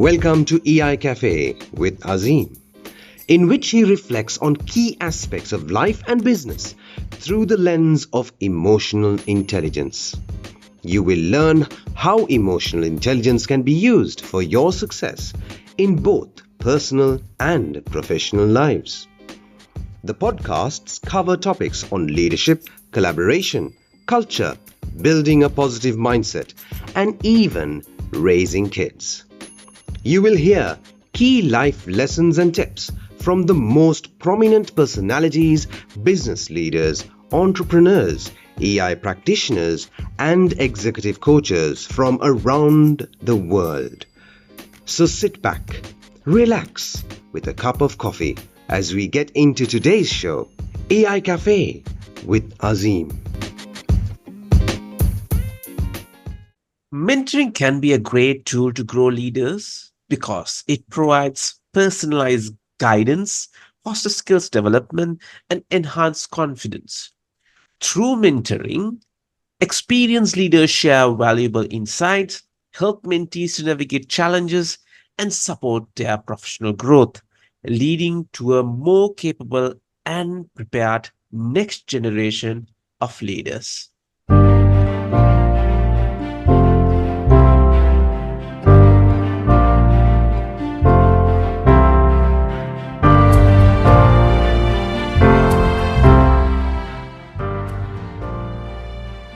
Welcome to EI Cafe with Azeem, in which he reflects on key aspects of life and business through the lens of emotional intelligence. You will learn how emotional intelligence can be used for your success in both personal and professional lives. The podcasts cover topics on leadership, collaboration, culture, building a positive mindset, and even raising kids. You will hear key life lessons and tips from the most prominent personalities, business leaders, entrepreneurs, EI practitioners, and executive coaches from around the world. So sit back, relax with a cup of coffee as we get into today's show, EI Cafe with Azeem. Mentoring can be a great tool to grow leaders because it provides personalized guidance, fosters skills development, and enhance confidence. Through mentoring, experienced leaders share valuable insights, help mentees to navigate challenges, and support their professional growth, leading to a more capable and prepared next generation of leaders.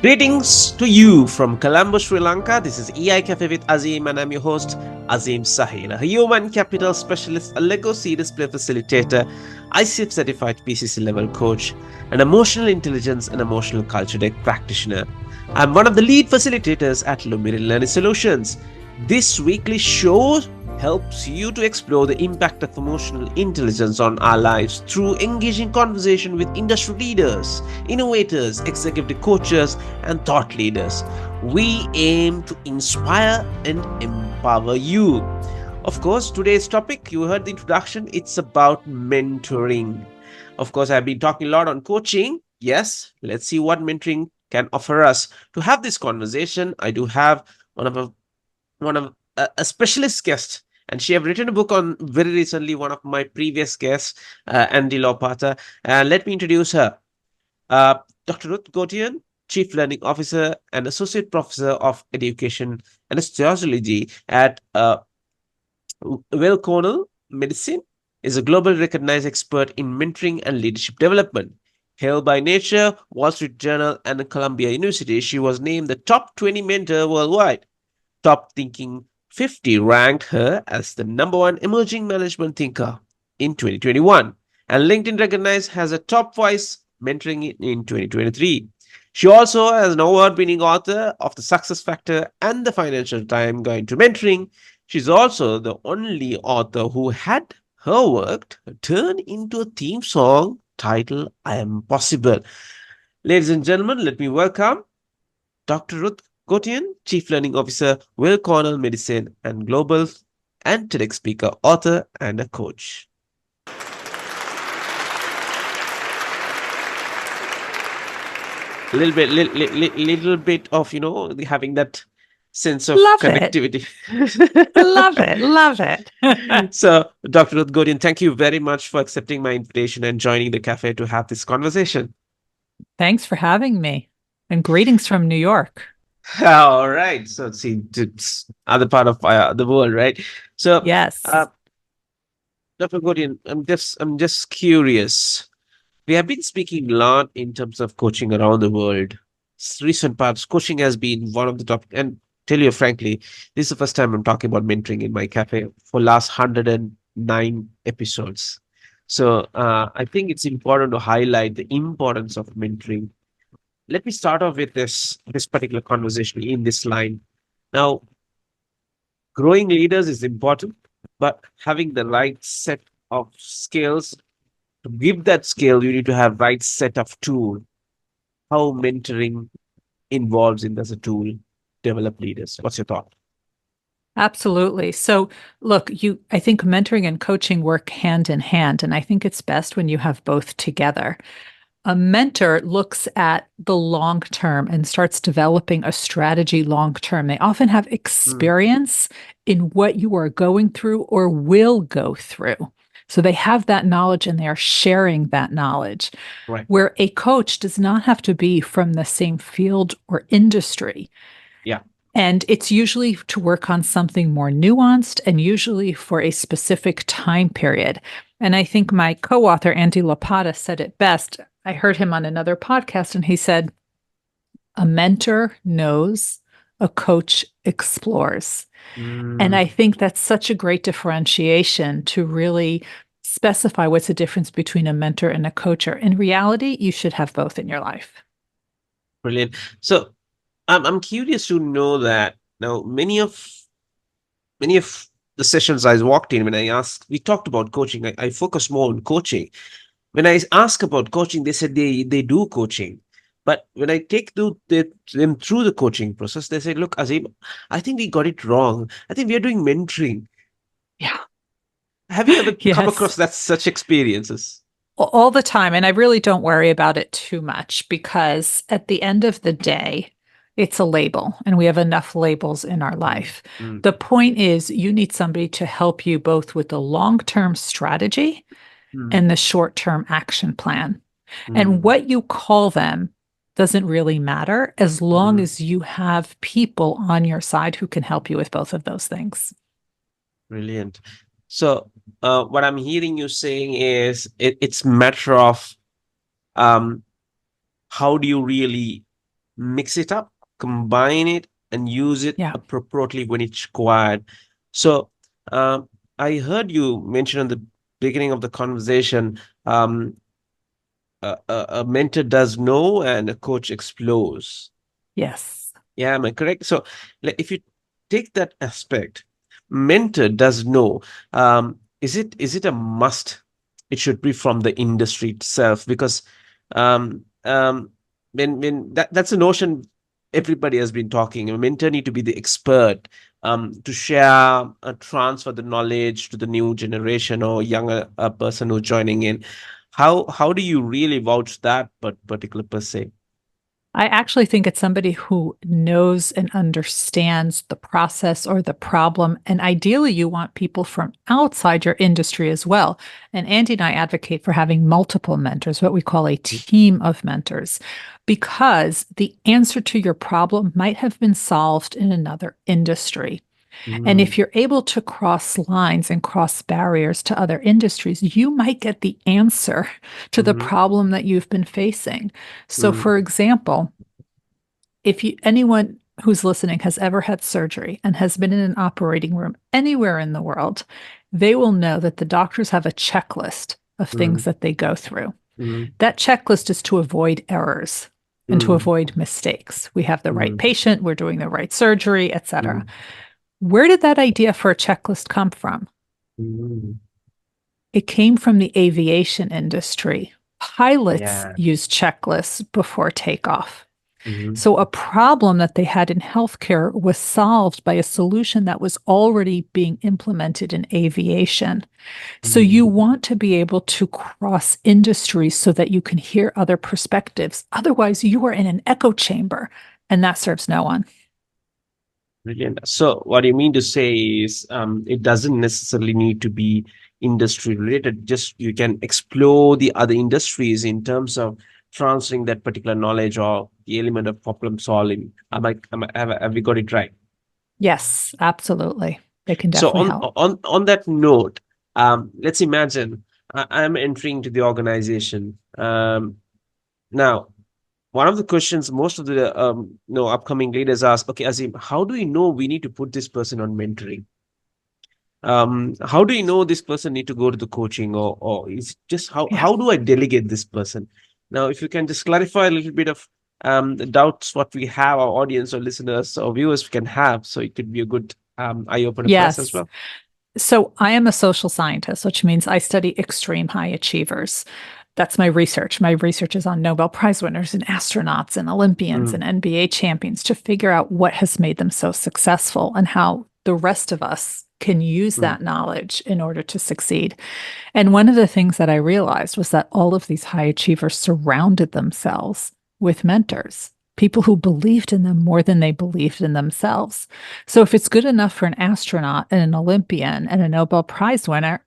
Greetings to you from Colombo, Sri Lanka. This is EI Cafe with Azeem, and I'm your host, Azeem Sahil, a human capital specialist, a Lego series play facilitator, ICF certified PCC level coach, an emotional intelligence and emotional culture deck practitioner. I'm one of the lead facilitators at Luminary Learning Solutions. This weekly show helps you to explore the impact of emotional intelligence on our lives through engaging conversation with industry leaders, innovators, executive coaches, and thought leaders. We aim to inspire and empower you. Of course, today's topic, you heard the introduction, it's about mentoring. Of course, I've been talking a lot on coaching. Yes, let's see what mentoring can offer us. To have this conversation, I do have a specialist guest, and she have written a book on very recently, one of my previous guests, Andy Lopata. And let me introduce her. Dr. Ruth Gotian, Chief Learning Officer and Associate Professor of Education Anesthesiology at Weill Cornell Medicine, is a globally recognized expert in mentoring and leadership development. Hailed by Nature, Wall Street Journal, and Columbia University, she was named the top 20 mentor worldwide. Top Thinking 50 ranked her as the number one emerging management thinker in 2021, and LinkedIn recognized her as a top voice mentoring in 2023. She also is an award-winning author of The Success Factor and The Financial Time Guide to Mentoring. She's also the only author who had her work turned into a theme song titled I Am Possible. Ladies and gentlemen, let me welcome Dr. Ruth Gotian, Chief Learning Officer, Weill Cornell Medicine, and global and TEDx speaker, author, and a coach. Little bit of, having that sense of Love connectivity. Love it. So, Dr. Ruth Gotian, thank you very much for accepting my invitation and joining the cafe to have this conversation. Thanks for having me. And greetings from New York. All right. So, see, it's other part of the world, right? So, Yes. Dr. Gotian, I'm just curious. We have been speaking a lot in terms of coaching around the world. Recent parts, coaching has been one of the top. And tell you frankly, this is the first time I'm talking about mentoring in my cafe for last 109 episodes. So I think it's important to highlight the importance of mentoring. Let me start off with this particular conversation in this line. Now, growing leaders is important, but having the right set of skills, to give that skill, you need to have right set of tool. How mentoring involves in as a tool develop leaders. What's your thought? Absolutely. So look, I think mentoring and coaching work hand in hand, and I think it's best when you have both together. A mentor looks at the long term and starts developing a strategy long term. They often have experience in what you are going through or will go through. So they have that knowledge and they are sharing that knowledge. Right. Where a coach does not have to be from the same field or industry. Yeah. And it's usually to work on something more nuanced and usually for a specific time period. And I think my co-author, Andy Lopata, said it best. I heard him on another podcast and he said, a mentor knows, a coach explores. And I think that's such a great differentiation to really specify what's the difference between a mentor and a coacher. In reality, you should have both in your life. Brilliant. So I'm curious to know that now many of the sessions I walked in, when I asked, we talked about coaching. I focus more on coaching. When I ask about coaching, they said they do coaching. But when I take them through the coaching process, they say, look, Azeem, I think we got it wrong. I think we are doing mentoring. Yeah. Have you ever come Yes. across such experiences? All the time. And I really don't worry about it too much because at the end of the day, it's a label and we have enough labels in our life. The point is you need somebody to help you both with the long-term strategy and the short-term action plan. And what you call them doesn't really matter as long as you have people on your side who can help you with both of those things. Brilliant. So what I'm hearing you saying is it's a matter of how do you really mix it up, combine it, and use it appropriately when it's required. So I heard you mention in the beginning of the conversation, a mentor does know and a coach explores. Yes. Yeah, am I correct? So if you take that aspect, mentor does know. Is it a must? It should be from the industry itself because when that's a notion everybody has been talking. A mentor need to be the expert to share, transfer the knowledge to the new generation or younger person who's joining in. How do you really vouch that particular per se? I actually think it's somebody who knows and understands the process or the problem. And ideally, you want people from outside your industry as well. And Andy and I advocate for having multiple mentors, what we call a team of mentors, because the answer to your problem might have been solved in another industry. And if you're able to cross lines and cross barriers to other industries, you might get the answer to the problem that you've been facing. So, for example, if anyone who's listening has ever had surgery and has been in an operating room anywhere in the world, they will know that the doctors have a checklist of things that they go through. That checklist is to avoid errors and to avoid mistakes. We have the right patient, we're doing the right surgery, etc. Where did that idea for a checklist come from? It came from the aviation industry. Pilots use checklists before takeoff. So a problem that they had in healthcare was solved by a solution that was already being implemented in aviation. So you want to be able to cross industries so that you can hear other perspectives. Otherwise, you are in an echo chamber, and that serves no one. Brilliant. So what you mean to say is it doesn't necessarily need to be industry related. Just you can explore the other industries in terms of transferring that particular knowledge or the element of problem solving. Have we got it right? Yes, absolutely. They can definitely help. On that note, let's imagine I'm entering to the organization. Now, one of the questions most of the upcoming leaders ask, okay, Azeem, how do we know we need to put this person on mentoring? How do you know this person need to go to the coaching or is just how do I delegate this person? Now, if you can just clarify a little bit of the doubts what we have, our audience or listeners or viewers can have, so it could be a good eye-opener for us as well. So I am a social scientist, which means I study extreme high achievers. That's my research. My research is on Nobel Prize winners and astronauts and Olympians and NBA champions to figure out what has made them so successful and how the rest of us can use Mm. that knowledge in order to succeed. And one of the things that I realized was that all of these high achievers surrounded themselves with mentors, people who believed in them more than they believed in themselves. So if it's good enough for an astronaut and an Olympian and a Nobel Prize winner,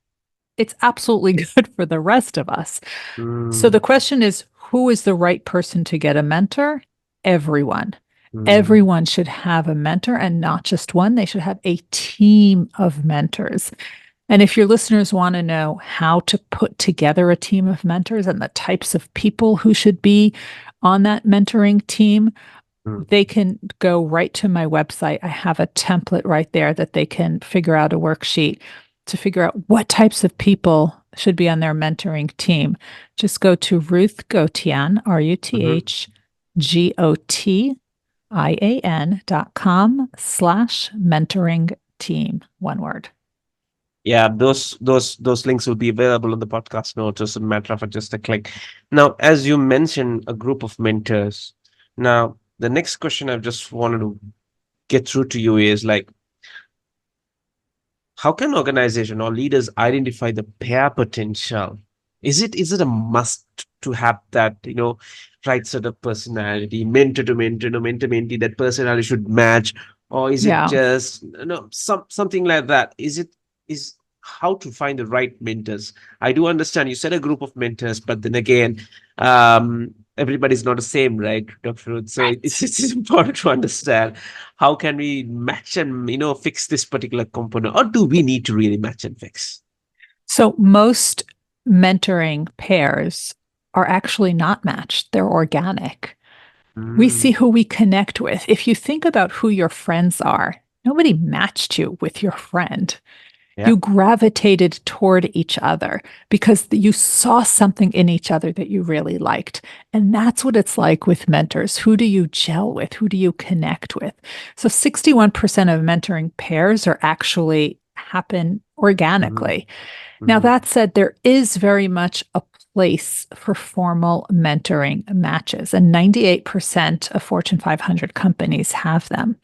it's absolutely good for the rest of us. So the Mm. question is, who is the right person to get a mentor? Everyone. Mm. Everyone should have a mentor, and not just one. They should have a team of mentors. And if your listeners want to know how to put together a team of mentors and the types of people who should be on that mentoring team, Mm. they can go right to my website. I have a template right there that they can figure out a worksheet to figure out what types of people should be on their mentoring team. Just go to Ruth Gotian, RUTHGOTIAN.com/mentoring team. One word. Yeah, those links will be available on the podcast notes. As a matter of just a click. Now, as you mentioned, a group of mentors. Now, the next question I just wanted to get through to you is like, how can organization or leaders identify the pair potential? Is it a must to have that, right sort of personality, mentor to mentor, mentor mentee, that personality should match, or is it Yeah. just something like that? Is how to find the right mentors? I do understand you said a group of mentors, but then again, everybody's not the same, right, Dr. Ruth? So Right. it's important to understand how can we match and fix this particular component, or do we need to really match and fix? So most mentoring pairs are actually not matched. They're organic. We see Mm. who we connect with. If you think about who your friends are, nobody matched you with your friend. Yeah. You gravitated toward each other because you saw something in each other that you really liked. And that's what it's like with mentors. Who do you gel with? Who do you connect with? So 61% of mentoring pairs are actually happen organically. Now, Mhm. that said, there is very much a place for formal mentoring matches, and 98% of Fortune 500 companies have them.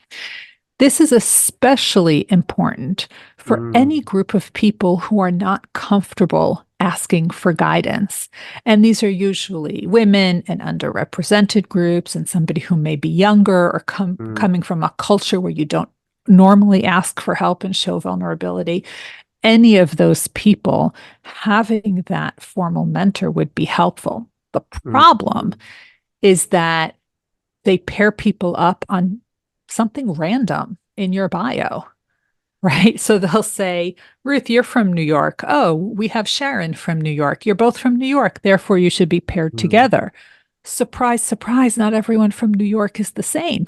This is especially important for any Mm. group of people who are not comfortable asking for guidance. And these are usually women and underrepresented groups, and somebody who may be younger or Mm. coming from a culture where you don't normally ask for help and show vulnerability. Any of those people, having that formal mentor would be helpful. The problem is that they pair people up on something random in your bio, right? So they'll say, Ruth, you're from New York. Oh, we have Sharon from New York. You're both from New York. Therefore, you should be paired Mm. together. Surprise, surprise, not everyone from New York is the same.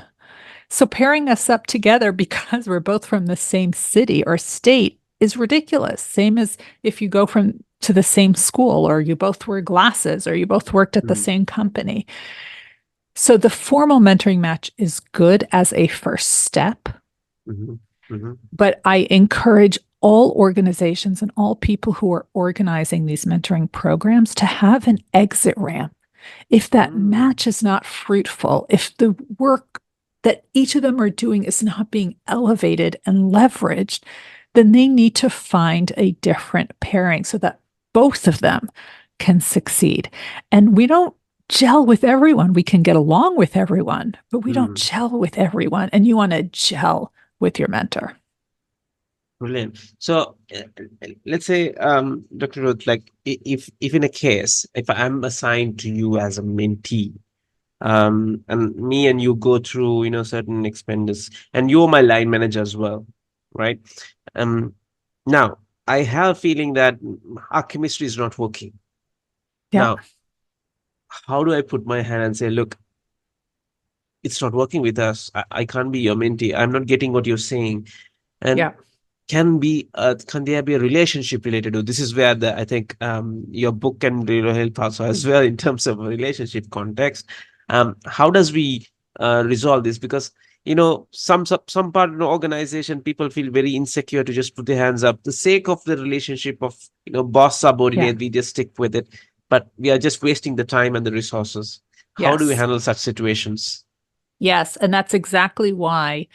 So pairing us up together because we're both from the same city or state is ridiculous. Same as if you go to the same school, or you both wear glasses, or you both worked at the Mm. same company. So the formal mentoring match is good as a first step, Mhm. Mhm. but I encourage all organizations and all people who are organizing these mentoring programs to have an exit ramp. If that Mm. match is not fruitful, if the work that each of them are doing is not being elevated and leveraged, then they need to find a different pairing so that both of them can succeed. And we don't gel with everyone. We can get along with everyone, but we don't Mm. gel with everyone. And you want to gel with your mentor. Brilliant. So let's say, Dr. Ruth, like if in a case, if I'm assigned to you as a mentee, and me and you go through, certain expenditures, and you're my line manager as well, right? Now I have a feeling that our chemistry is not working. Yeah. Now, how do I put my hand and say, look, it's not working with us. I can't be your mentee. I'm not getting what you're saying. And Yeah. can there be a relationship related to this? Is where I think your book can really help also as well in terms of a relationship context. How does we resolve this? Because some part of the organization, people feel very insecure to just put their hands up. The sake of the relationship of boss subordinate, we just stick with it, but we are just wasting the time and the resources. How do we Yes. handle such situations? Yes. And that's exactly why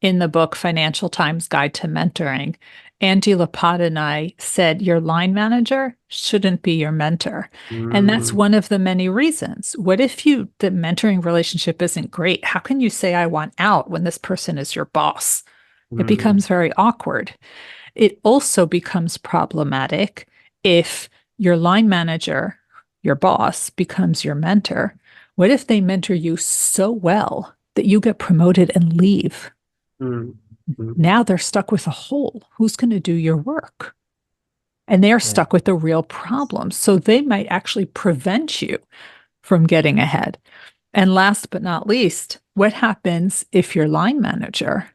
in the book Financial Times Guide to Mentoring, Andy Lapata and I said your line manager shouldn't be your mentor. And that's one of the many reasons. What if the mentoring relationship isn't great? How can you say I want out when this person is your boss? It becomes very awkward. It also becomes problematic if your line manager, your boss, becomes your mentor. What if they mentor you so well that you get promoted and leave? Now they're stuck with a hole. Who's going to do your work? And they're stuck with a real problem. So they might actually prevent you from getting ahead. And last but not least, what happens if your line manager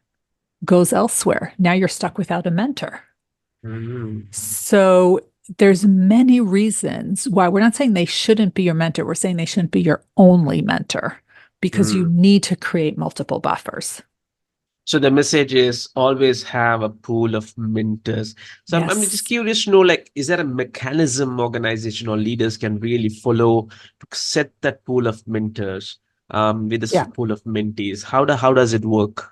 goes elsewhere? Now you're stuck without a mentor. So there's many reasons why we're not saying they shouldn't be your mentor. We're saying they shouldn't be your only mentor because you need to create multiple buffers. So the message is always have a pool of mentors. So I'm just curious to know, like, is there a mechanism organization or leaders can really follow to set that pool of mentors with this pool of mentees? How does it work?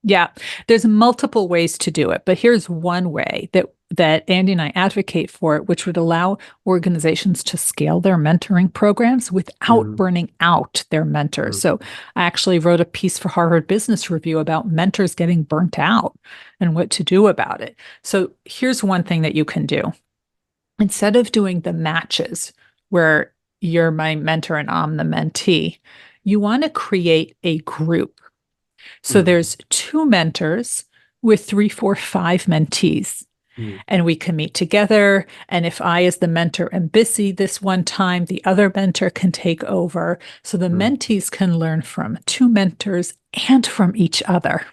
Yeah, there's multiple ways to do it, but here's one way that Andy and I advocate for it, which would allow organizations to scale their mentoring programs without burning out their mentors. So I actually wrote a piece for Harvard Business Review about mentors getting burnt out and what to do about it. So here's one thing that you can do. Instead of doing the matches where you're my mentor and I'm the mentee, you want to create a group. So there's 2 mentors with 3, 4, 5 mentees. And we can meet together. And if I, as the mentor, am busy this one time, the other mentor can take over. So the mentees can learn from 2 mentors and from each other.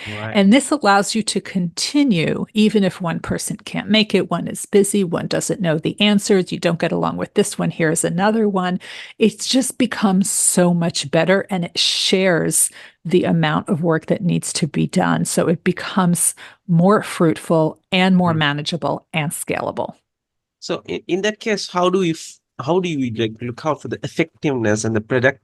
Right. And this allows you to continue, even if one person can't make it, one is busy, one doesn't know the answers, you don't get along with this one, here's another one. It just becomes so much better, and it shares the amount of work that needs to be done. So it becomes more fruitful and more manageable and scalable. So in that case, how do you like look out for the effectiveness and the productive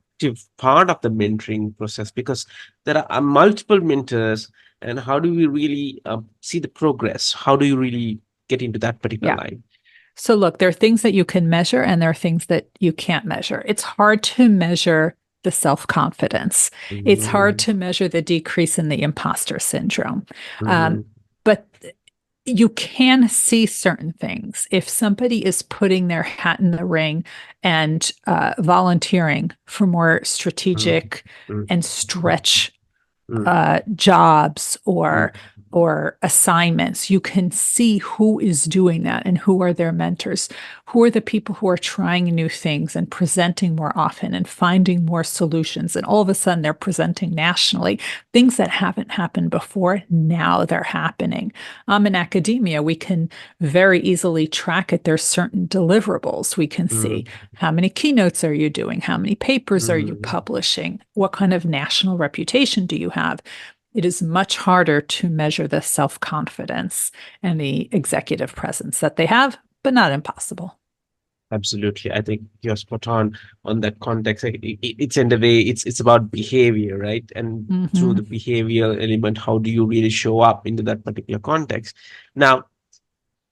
part of the mentoring process? Because there are multiple mentors, and how do we really see the progress? How do you really get into that particular line? So look, there are things that you can measure and there are things that you can't measure. It's hard to measure the self-confidence. It's hard to measure the decrease in the imposter syndrome. But you can see certain things. If somebody is putting their hat in the ring and volunteering for more strategic and stretch jobs or assignments, you can see who is doing that and who are their mentors, who are the people who are trying new things and presenting more often and finding more solutions. And all of a sudden they're presenting nationally. Things that haven't happened before, now they're happening. In academia, we can very easily track it. There's certain deliverables. We can see how many keynotes are you doing? How many papers are you publishing? What kind of national reputation do you have? It is much harder to measure the self-confidence and the executive presence that they have, but not impossible. Absolutely. I think you're spot on that context. It's in the way, it's about behavior, right? And through the behavioral element, how do you really show up into that particular context? Now,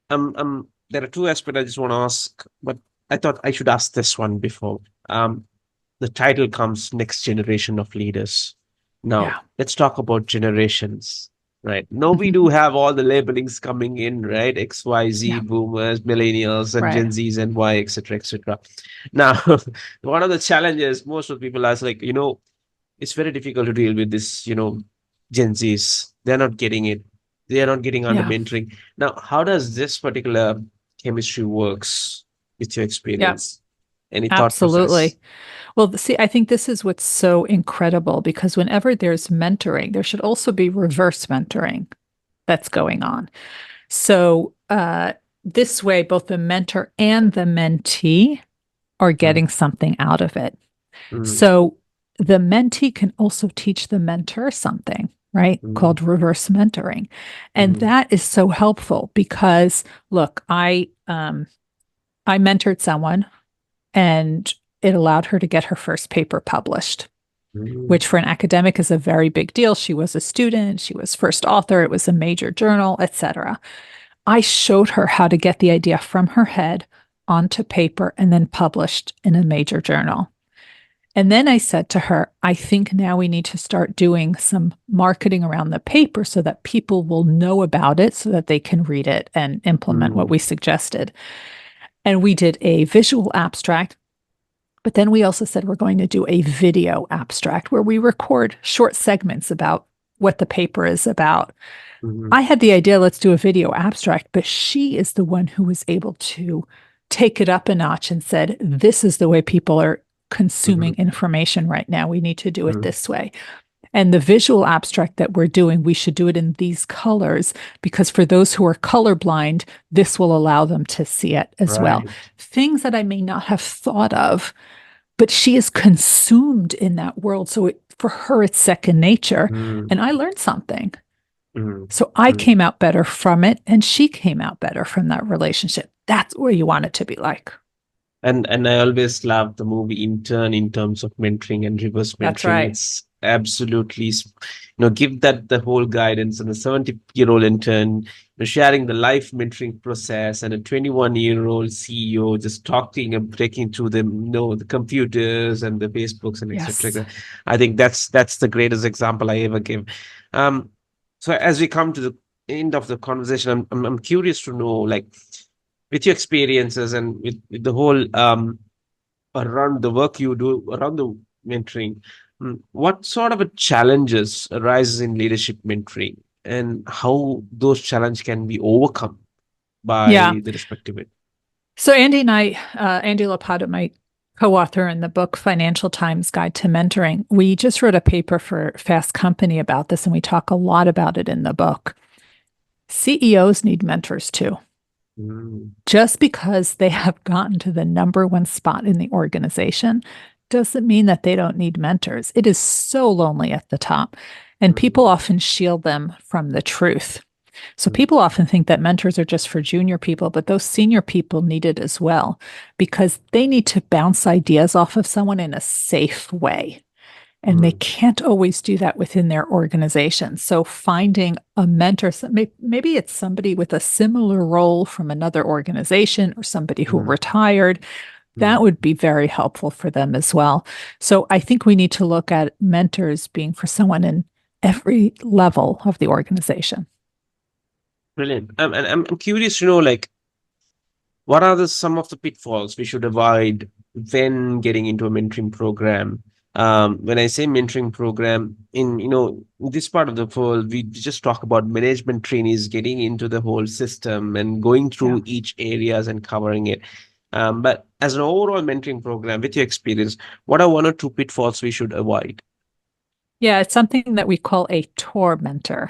there are 2 aspects I just want to ask, but I thought I should ask this one before. The title comes Next Generation of Leaders. Now, let's talk about generations, right? Now we do have all the labelings coming in, right? X, Y, Z, boomers, millennials, and Gen Zs and Y, etc., etc. Now, one of the challenges most of people are like, it's very difficult to deal with this, Gen Zs. They're not getting it. They are not getting under mentoring. Now, how does this particular chemistry works with your experience? Any thought process? Absolutely. Well, see, I think this is what's so incredible, because whenever there's mentoring, there should also be reverse mentoring that's going on. So this way, both the mentor and the mentee are getting something out of it. So the mentee can also teach the mentor something, right? Called reverse mentoring. And that is so helpful because, look, I mentored someone and it allowed her to get her first paper published. which for an academic is a very big deal. She was a student, she was first author, it was a major journal, etc. I showed her how to get the idea from her head onto paper and then published in a major journal. And then I said to her, I think now we need to start doing some marketing around the paper so that people will know about it so that they can read it and implement what we suggested. And we did a visual abstract, but then we also said we're going to do a video abstract where we record short segments about what the paper is about. I had the idea, let's do a video abstract, but she is the one who was able to take it up a notch and said, this is the way people are consuming information right now. We need to do it this way. And the visual abstract that we're doing, we should do it in these colors because for those who are colorblind, this will allow them to see it as well. Things that I may not have thought of, but she is consumed in that world. So for her, it's second nature. And I learned something. So I came out better from it and she came out better from that relationship. That's where you want it to be like. And I always love the movie Intern in terms of mentoring and reverse mentoring. That's right. It's absolutely, give that the whole guidance and a 70-year-old intern sharing the life mentoring process and a 21-year-old CEO just talking and breaking through the computers and the Facebooks and etc. I think that's the greatest example I ever give. So as we come to the end of the conversation, I'm curious to know, like, with your experiences and with the whole around the work you do around the mentoring, what sort of challenges arises in leadership mentoring and how those challenges can be overcome by the respective. So Andy and I, Andy Lopata, my co-author in the book Financial Times Guide to Mentoring, we just wrote a paper for Fast Company about this, and we talk a lot about it in the book. CEOs need mentors too. Just because they have gotten to the number one spot in the organization doesn't mean that they don't need mentors. It is so lonely at the top, and people often shield them from the truth. So people often think that mentors are just for junior people, but those senior people need it as well because they need to bounce ideas off of someone in a safe way. And they can't always do that within their organization. So finding a mentor, maybe it's somebody with a similar role from another organization or somebody who retired, that would be very helpful for them as well. So I think we need to look at mentors being for someone in every level of the organization. Brilliant. And I'm curious to know, like, what are some of the pitfalls we should avoid when getting into a mentoring program? When I say mentoring program, in this part of the world, we just talk about management trainees getting into the whole system and going through each areas and covering it. But as an overall mentoring program, with your experience, what are one or two pitfalls we should avoid? Yeah, it's something that we call a tormentor.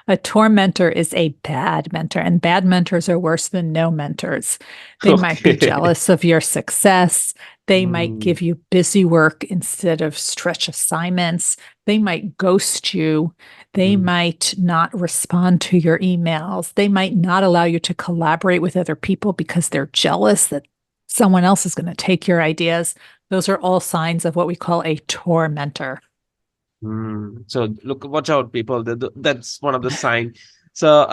A tormentor is a bad mentor, and bad mentors are worse than no mentors. They might be jealous of your success. They might give you busy work instead of stretch assignments. They might ghost you. They might not respond to your emails. They might not allow you to collaborate with other people because they're jealous that someone else is going to take your ideas. Those are all signs of what we call a tormentor. So watch out, people. That's one of the signs. So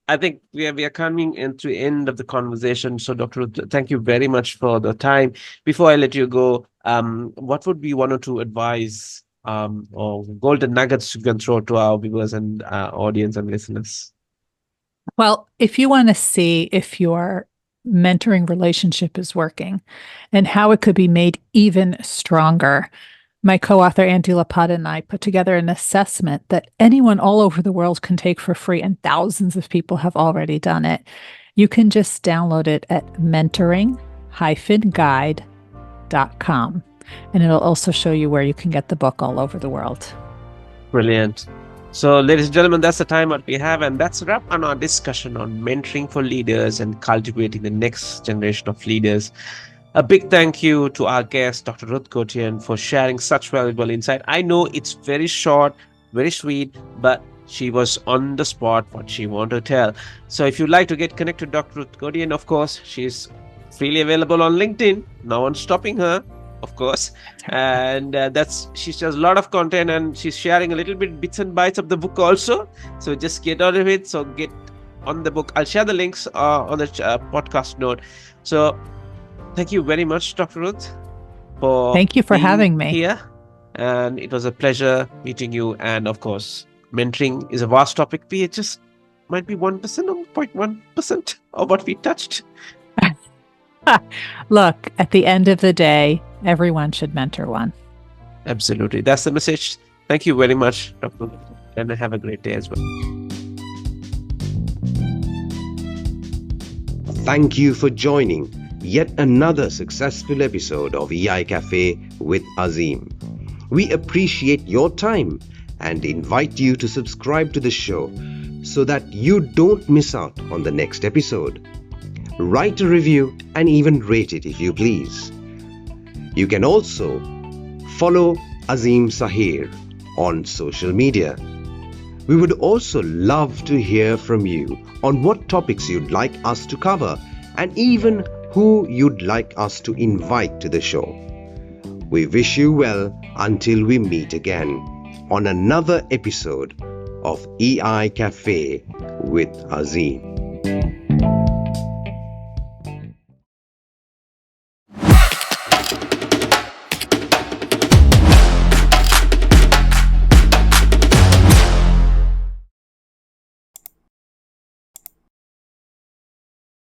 I think we are coming into the end of the conversation. So Dr. Ruth, thank you very much for the time. Before I let you go, what would be one or two advice or golden nuggets you can throw to our viewers and audience and listeners? Well, if you want to see if your mentoring relationship is working and how it could be made even stronger, my co-author, Andy Lopata, and I put together an assessment that anyone all over the world can take for free, and thousands of people have already done it. You can just download it at mentoring-guide.com, and it'll also show you where you can get the book all over the world. Brilliant. So, ladies and gentlemen, that's the time that we have, and that's a wrap on our discussion on mentoring for leaders and cultivating the next generation of leaders. A big thank you to our guest, Dr. Ruth Gotian, for sharing such valuable insight. I know it's very short, very sweet, but she was on the spot what she wanted to tell. So if you'd like to get connected to Dr. Ruth Gotian, of course, she's freely available on LinkedIn. No one's stopping her. of course. And she does a lot of content, and she's sharing a little bit bits and bytes of the book also. So just get out of it. So get on the book. I'll share the links on the podcast note. So thank you very much, Dr. Ruth, for Thank you for being having me here. And it was a pleasure meeting you. And of course, mentoring is a vast topic. We just might be 1% or 0.1% of what we touched. Look, at the end of the day, everyone should mentor one. Absolutely. That's the message. Thank you very much, Dr. Ruth, and have a great day as well. Thank you for joining yet another successful episode of EI Cafe with Azeem. We appreciate your time and invite you to subscribe to the show so that you don't miss out on the next episode. Write a review and even rate it if you please. You can also follow Azeem Sahir on social media. We would also love to hear from you on what topics you'd like us to cover and even who you'd like us to invite to the show. We wish you well until we meet again on another episode of EI Cafe with Azeem.